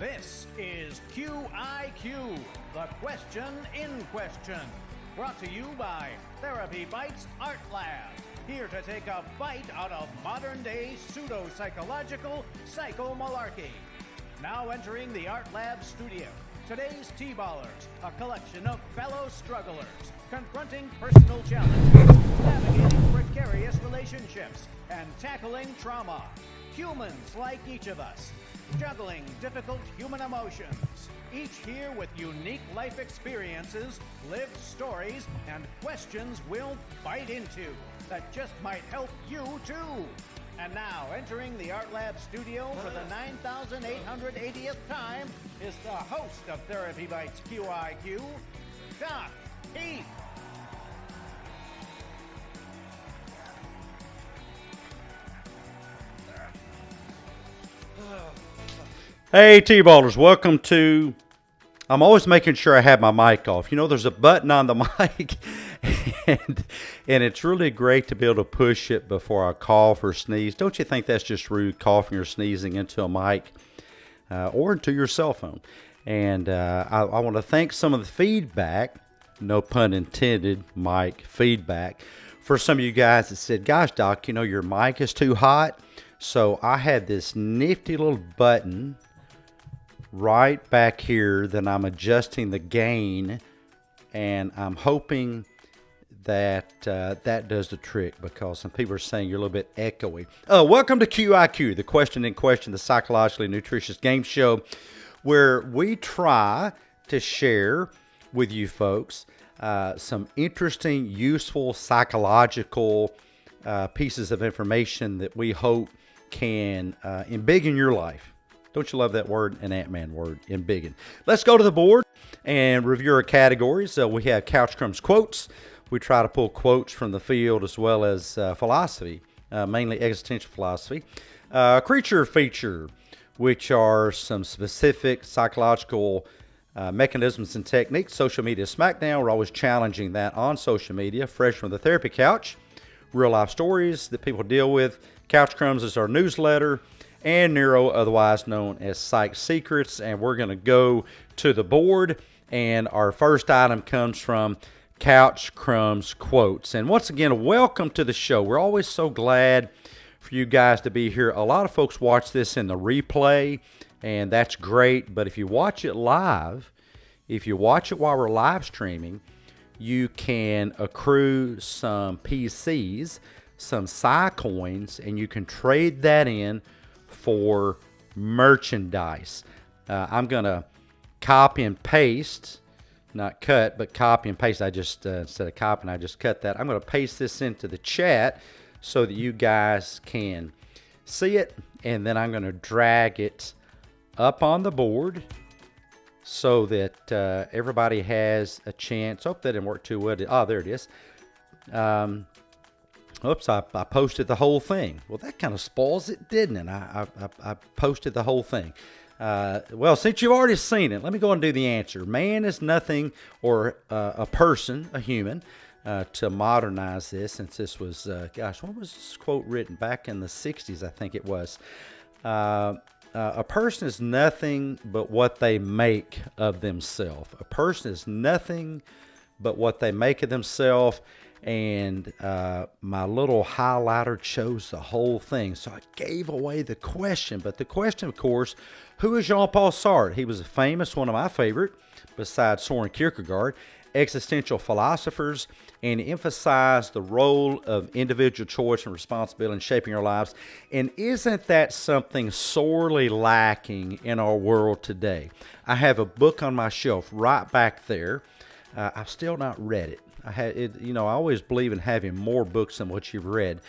This is Q.I.Q, the question in question. Brought to you by TherapyBites Art Lab. Here to take a bite out of modern-day pseudo-psychological psycho-malarkey. Now entering the Art Lab studio, today's T-Ballers, a collection of fellow strugglers, confronting personal challenges, navigating precarious relationships, and tackling trauma. Humans like each of us, juggling difficult human emotions, each here with unique life experiences, lived stories, and questions we'll bite into that just might help you too. And now, entering the Art Lab studio for the 9,880th time is the host of TherapyBites Q.i.Q, Doc Heath. Hey T-Ballers, welcome to, I'm always making sure I have my mic off. You know, there's a button on the mic and it's really great to be able to push it before I cough or sneeze. Don't you think that's just rude, coughing or sneezing into a mic or into your cell phone? And I want to thank some of the feedback, no pun intended, mic feedback, for some of you guys that said, gosh, Doc, you know, your mic is too hot. So I had this nifty little button right back here that I'm adjusting the gain, and I'm hoping that that does the trick, because some people are saying you're a little bit echoey. Welcome to Q.i.Q, the question in question, the Psychologically Nutritious game show, where we try to share with you folks some interesting, useful, psychological pieces of information that we hope can embiggen your life. Don't you love that word? An Ant-Man word, embiggen. Let's go to the board and review our categories. We have Couch Crumbs quotes. We try to pull quotes from the field as well as philosophy, mainly existential philosophy. Creature feature, which are some specific psychological mechanisms and techniques. Social media smackdown, we're always challenging that on social media. Fresh from the therapy couch, real life stories that people deal with. Couch Crumbs is our newsletter, and Neuro, otherwise known as Psych Secrets. And we're going to go to the board, and our first item comes from Couch Crumbs quotes. And once again, welcome to the show. We're always so glad for you guys to be here. A lot of folks watch this in the replay, and that's great. But if you watch it live, if you watch it while we're live streaming, you can accrue some PCs, some Psy coins, and you can trade that in for merchandise. I'm going to copy and paste, not cut, but copy and paste. I just, instead of copying, I just cut that. I'm going to paste this into the chat so that you guys can see it, and then I'm going to drag it up on the board so that everybody has a chance. Oh, that didn't work too well. Oh, there it is. Oops, I posted the whole thing. Well, that kind of spoils it, didn't it? I posted the whole thing. Well, since you've already seen it, let me go and do the answer. Man is nothing, or a person, a human, to modernize this, since this was, gosh, when was this quote written? Back in the 60s, I think it was. A person is nothing but what they make of themselves. A person is nothing but what they make of themselves. And my little highlighter chose the whole thing, so I gave away the question. But the question, of course, who is Jean-Paul Sartre? He was a famous, one of my favorite, besides Soren Kierkegaard, existential philosophers, and he emphasized the role of individual choice and responsibility in shaping our lives. And isn't that something sorely lacking in our world today? I have a book on my shelf right back there. I've still not read it. I always believe in having more books than what you've read.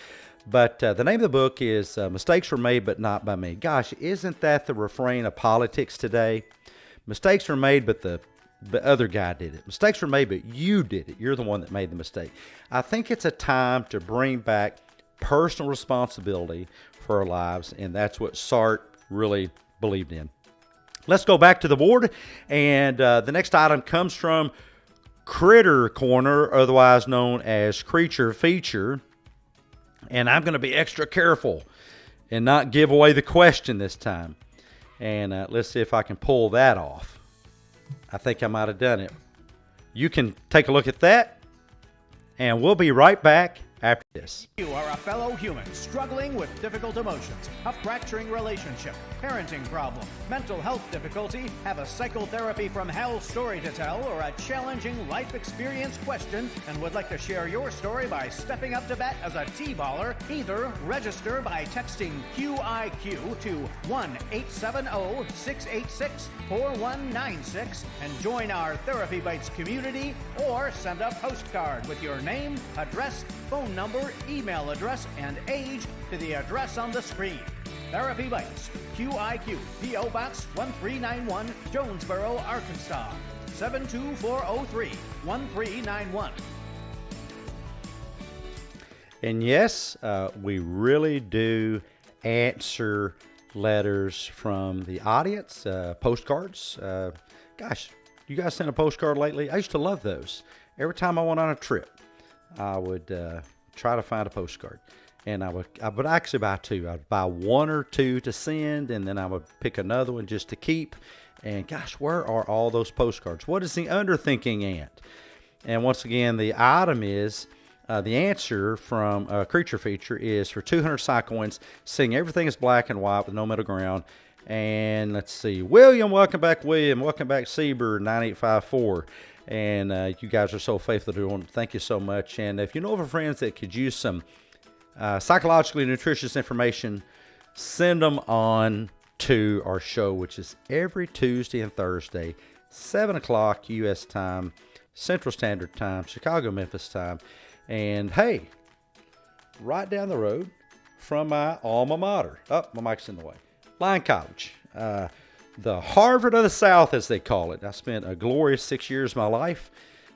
But the name of the book is Mistakes Were Made But Not By Me. Gosh, isn't that the refrain of politics today? Mistakes were made, but the other guy did it. Mistakes were made, but you did it. You're the one that made the mistake. I think it's a time to bring back personal responsibility for our lives, and that's what Sartre really believed in. Let's go back to the board, and the next item comes from Critter Corner, otherwise known as Creature Feature. And I'm going to be extra careful and not give away the question this time. And let's see if I can pull that off. I think I might have done it. You can take a look at that, and we'll be right back after this. You are a fellow human struggling with difficult emotions, a fracturing relationship, parenting problem, mental health difficulty, have a psychotherapy from hell story to tell, or a challenging life experience question, and would like to share your story by stepping up to bat as a T-baller. Either register by texting Q.i.Q to 1-870-686-4196 and join our Therapy Bites community, or send a postcard with your name, address, phone number, email address, and age to the address on the screen. Therapy Bites, Q.i.Q, P.O. Box 1391, Jonesboro, Arkansas, 72403-1391. And yes, we really do answer letters from the audience, postcards. Gosh, you guys sent a postcard lately? I used to love those. Every time I went on a trip, I would try to find a postcard, and I would actually buy two. I'd buy one or two to send, and then I would pick another one just to keep. And gosh, where are all those postcards? What is the underthinking ant? And once again, the item is the answer from Creature Feature is for 200 Psycoins, saying everything is black and white with no middle ground. And let's see, William, welcome back, William. Welcome back, Seaber 9854. And you guys are so faithful to doing. Thank you so much. And if you know of a friends that could use some psychologically nutritious information, send them on to our show, which is every Tuesday and Thursday, 7 o'clock U.S. time, Central Standard Time, Chicago, Memphis time. And hey, right down the road from my alma mater. Oh, my mic's in the way. Lyon College. The Harvard of the South, as they call it. I spent a glorious 6 years of my life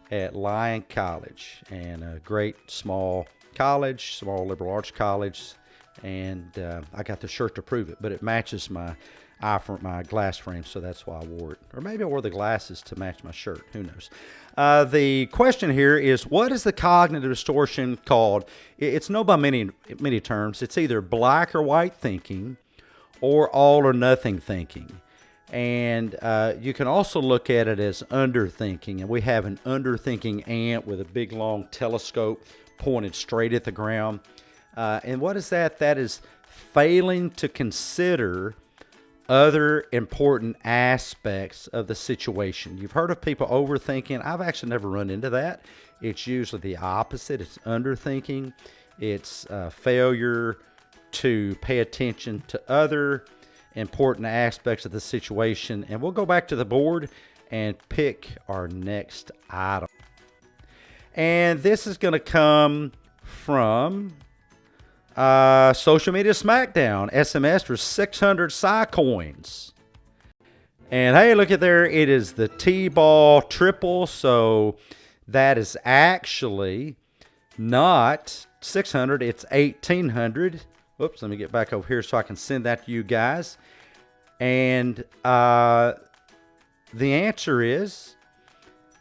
at Lyon College, and a great small college, small liberal arts college, and I got the shirt to prove it, but it matches my glass frame, so that's why I wore it. Or maybe I wore the glasses to match my shirt. Who knows? The question here is, what is the cognitive distortion called? It's known by many terms. It's either black or white thinking or all or nothing thinking. And you can also look at it as underthinking. And we have an underthinking ant with a big long telescope pointed straight at the ground. And what is that? That is failing to consider other important aspects of the situation. You've heard of people overthinking. I've actually never run into that. It's usually the opposite. It's underthinking. It's failure to pay attention to other important aspects of the situation. And we'll go back to the board and pick our next item. And this is going to come from Social Media Smackdown. SMS for 600 Psycoins. And hey, look at there. It is the T-ball triple. So that is actually not 600. It's 1,800. Whoops, let me get back over here so I can send that to you guys. And the answer is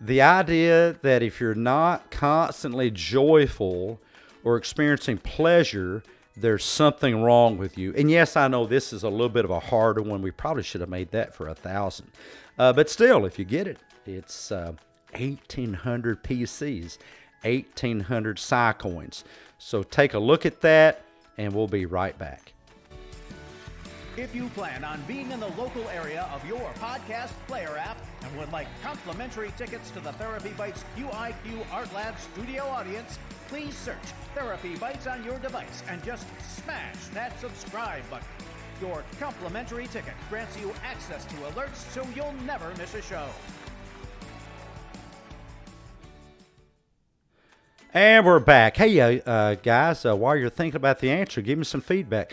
the idea that if you're not constantly joyful or experiencing pleasure, there's something wrong with you. And yes, I know this is a little bit of a harder one. We probably should have made that for 1,000. But still, if you get it, it's 1,800 PCs, 1,800 Psycoins. So take a look at that, and we'll be right back. If you plan on being in the local area of your podcast player app and would like complimentary tickets to the Therapy Bites Q.i.Q Art Lab studio audience, please search Therapy Bites on your device and just smash that subscribe button. Your complimentary ticket grants you access to alerts so you'll never miss a show. And we're back. Hey, guys, while you're thinking about the answer, give me some feedback.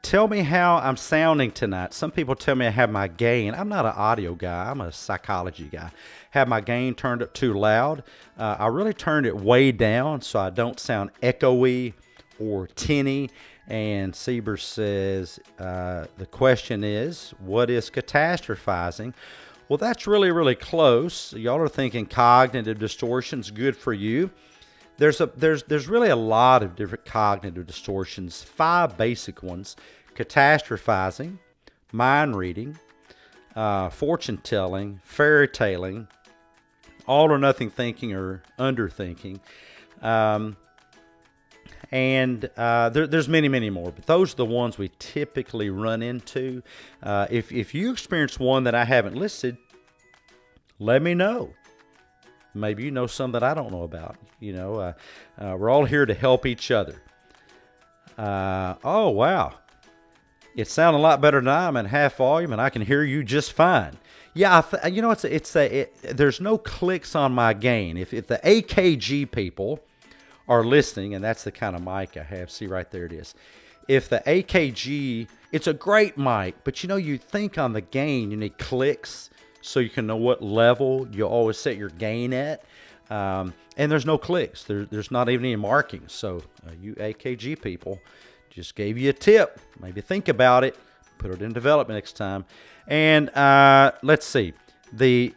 Tell me how I'm sounding tonight. Some people tell me I have my gain. I'm not an audio guy. I'm a psychology guy. Have my gain turned up too loud. I really turned it way down so I don't sound echoey or tinny. And Sieber says, the question is, what is catastrophizing? Well, that's really, really close. Y'all are thinking cognitive distortion's good for you. There's really a lot of different cognitive distortions, 5 basic ones: catastrophizing, mind reading, fortune telling, fairy tailing, all or nothing thinking or underthinking. There's many, many more, but those are the ones we typically run into. If you experience one that I haven't listed, let me know. Maybe you know some that I don't know about. We're all here to help each other. Oh, wow. It sounded a lot better than I'm at half volume, and I can hear you just fine. Yeah, there's no clicks on my gain. If the AKG people are listening, and that's the kind of mic I have. See, right there it is. If the AKG, it's a great mic, but you think on the gain, you need clicks so you can know what level you always set your gain at. And there's no clicks. There's not even any markings. So you AKG people, just gave you a tip. Maybe think about it. Put it in development next time. And let's see.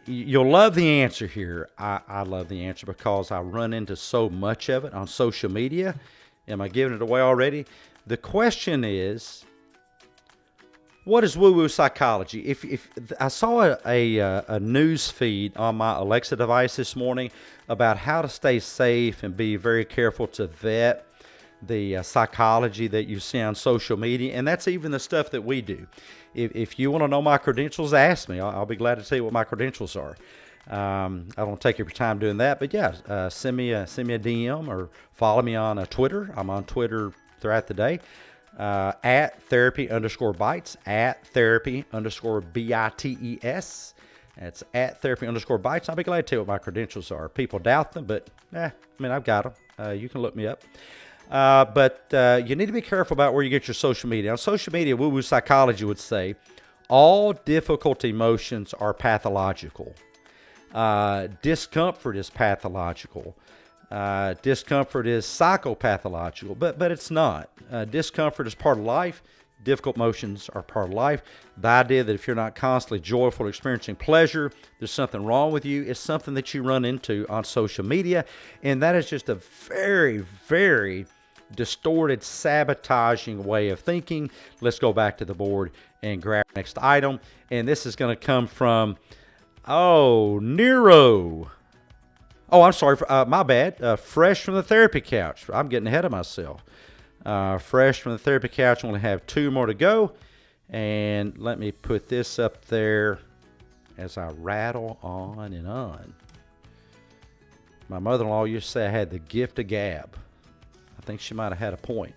You'll love the answer here. I love the answer because I run into so much of it on social media. Am I giving it away already? The question is, what is woo-woo psychology? If I saw a news feed on my Alexa device this morning about how to stay safe and be very careful to vet the psychology that you see on social media, and that's even the stuff that we do. If you want to know my credentials, ask me. I'll be glad to tell you what my credentials are. I don't take up your time doing that, but yeah, send me a DM or follow me on Twitter. I'm on Twitter throughout the day. At therapy_bites, at therapy_bites. That's at therapy_bites. I'll be glad to tell you what my credentials are. People doubt them, but I've got them. You can look me up. But you need to be careful about where you get your social media. On social media, woo-woo psychology would say all difficult emotions are pathological. Discomfort is pathological. Discomfort is psychopathological, but it's not. Discomfort is part of life. Difficult emotions are part of life. The idea that if you're not constantly joyful or experiencing pleasure, there's something wrong with you is something that you run into on social media. And that is just a very, very distorted, sabotaging way of thinking. Let's go back to the board and grab the next item. And this is going to come from, Nero. Oh, I'm sorry. My bad. Fresh from the therapy couch. I'm getting ahead of myself. Fresh from the therapy couch. I only have 2 more to go. And let me put this up there as I rattle on and on. My mother-in-law used to say I had the gift of gab. I think she might have had a point.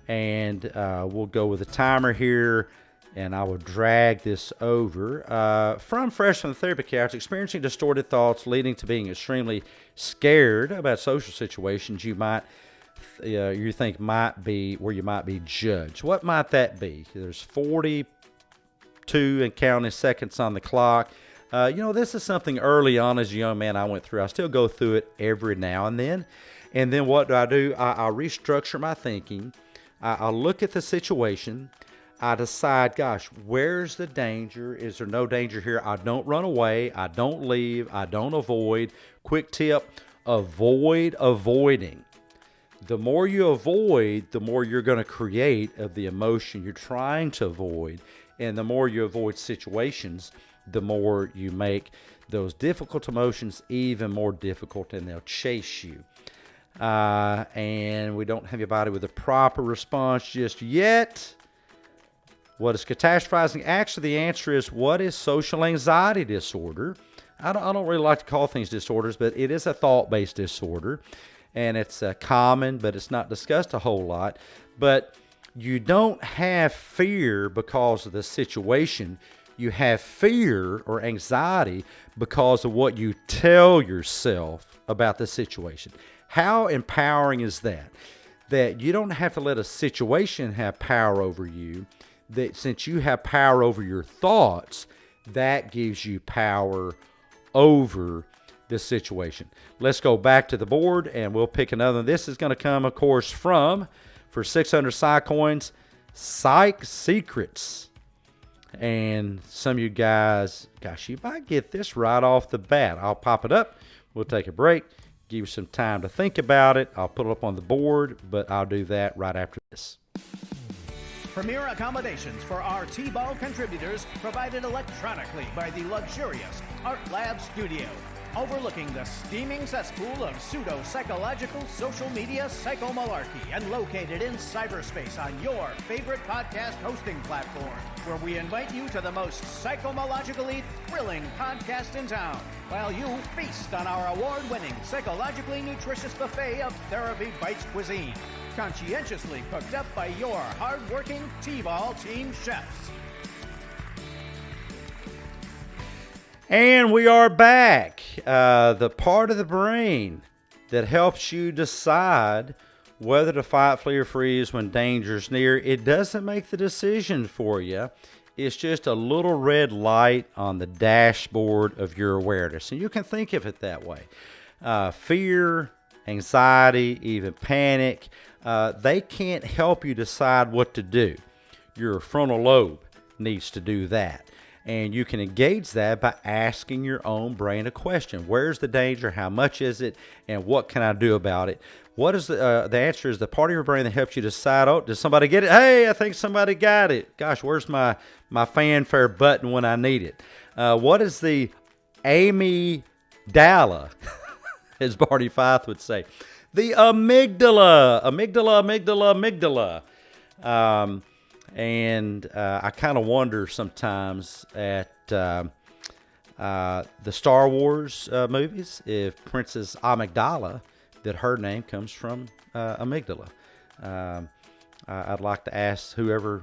And we'll go with a timer here. And I will drag this over. From Fresh from the Therapy Couch, experiencing distorted thoughts leading to being extremely scared about social situations you think might be where you might be judged. What might that be? There's 42 and counting seconds on the clock. This is something early on as a young man I went through. I still go through it every now and then. And then what do? I restructure my thinking. I look at the situation. I decide, gosh, where's the danger? Is there no danger here? I don't run away. I don't leave. I don't avoid. Quick tip, avoid avoiding. The more you avoid, the more you're going to create of the emotion you're trying to avoid. And the more you avoid situations, the more you make those difficult emotions even more difficult, and they'll chase you. And we don't have anybody with a proper response just yet. What is catastrophizing? Actually, the answer is, what is social anxiety disorder? I don't really like to call things disorders, but it is a thought-based disorder. And it's common, but it's not discussed a whole lot. But you don't have fear because of the situation. You have fear or anxiety because of what you tell yourself about the situation. How empowering is that? That you don't have to let a situation have power over you. That since you have power over your thoughts, that gives you power over the situation. Let's go back to the board and we'll pick another. This is going to come, of course, for 600 Psy coins, Psych Secrets. And some of you guys, gosh, you might get this right off the bat. I'll pop it up. We'll take a break, give you some time to think about it. I'll put it up on the board, but I'll do that right after this. Premier accommodations for our T-Ball contributors provided electronically by the luxurious Art Lab Studio, overlooking the steaming cesspool of pseudo-psychological social media psychomalarkey and located in cyberspace on your favorite podcast hosting platform, where we invite you to the most psychomalogically thrilling podcast in town, while you feast on our award-winning psychologically nutritious buffet of TherapyBites cuisine, conscientiously cooked up by your hard-working T-Ball team chefs. And we are back. The part of the brain that helps you decide whether to fight, flee, or freeze when danger's near. It doesn't make the decision for you. It's just a little red light on the dashboard of your awareness. And you can think of it that way. Fear, anxiety, even panic, they can't help you decide what to do. Your frontal lobe needs to do that. And you can engage that by asking your own brain a question. Where's the danger? How much is it? And what can I do about it? What is the answer is the part of your brain that helps you decide, oh, did somebody get it? Hey, I think somebody got it. Gosh, where's my fanfare button when I need it? What is the amygdala, as Barney Fife would say? The amygdala. And I kind of wonder sometimes at the Star Wars movies if Princess Amygdala, that her name comes from amygdala. I'd like to ask whoever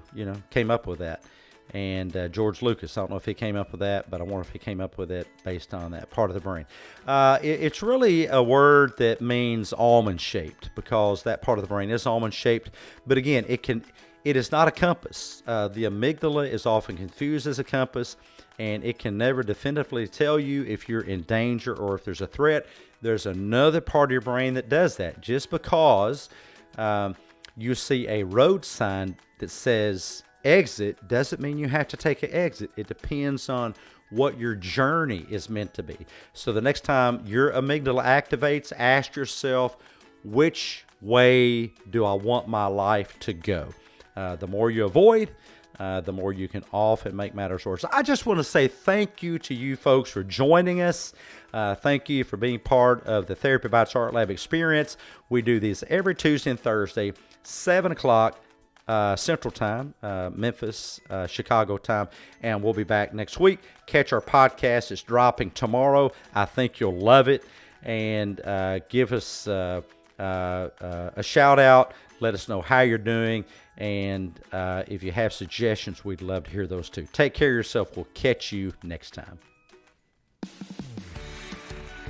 came up with that. And George Lucas, I don't know if he came up with that, but I wonder if he came up with it based on that part of the brain. It's really a word that means almond-shaped, because that part of the brain is almond-shaped. But again, it is not a compass. The amygdala is often confused as a compass, and it can never definitively tell you if you're in danger or if there's a threat. There's another part of your brain that does that. Just because you see a road sign that says exit doesn't mean you have to take an exit. It depends on what your journey is meant to be. So the next time your amygdala activates, ask yourself, which way do I want my life to go? The more you avoid, the more you can often make matters worse. I just want to say thank you to you folks for joining us. Thank you for being part of the TherapyBites Art Lab experience. We do these every Tuesday and Thursday, 7 o'clock Central Time, Memphis, Chicago time, and we'll be back next week. Catch our podcast. It's dropping tomorrow. I think you'll love it. And give us a shout out. Let us know how you're doing. And if you have suggestions, we'd love to hear those too. Take care of yourself. We'll catch you next time.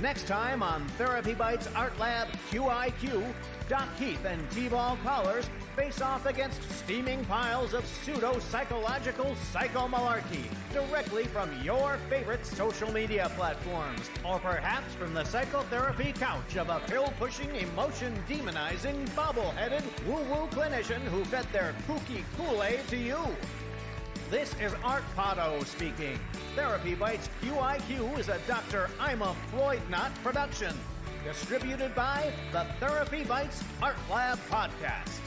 Next time on TherapyBites Art Lab Q.i.Q, Doc Keith and T-Ball callers face off against steaming piles of pseudo-psychological psychomalarkey directly from your favorite social media platforms, or perhaps from the psychotherapy couch of a pill-pushing, emotion-demonizing, bobble-headed, woo-woo clinician who fed their kooky Kool-Aid to you. This is Art Potto speaking. TherapyBites Q.i.Q is a Dr. I'm a Floyd Knot production. Distributed by the TherapyBites Art Lab Podcast.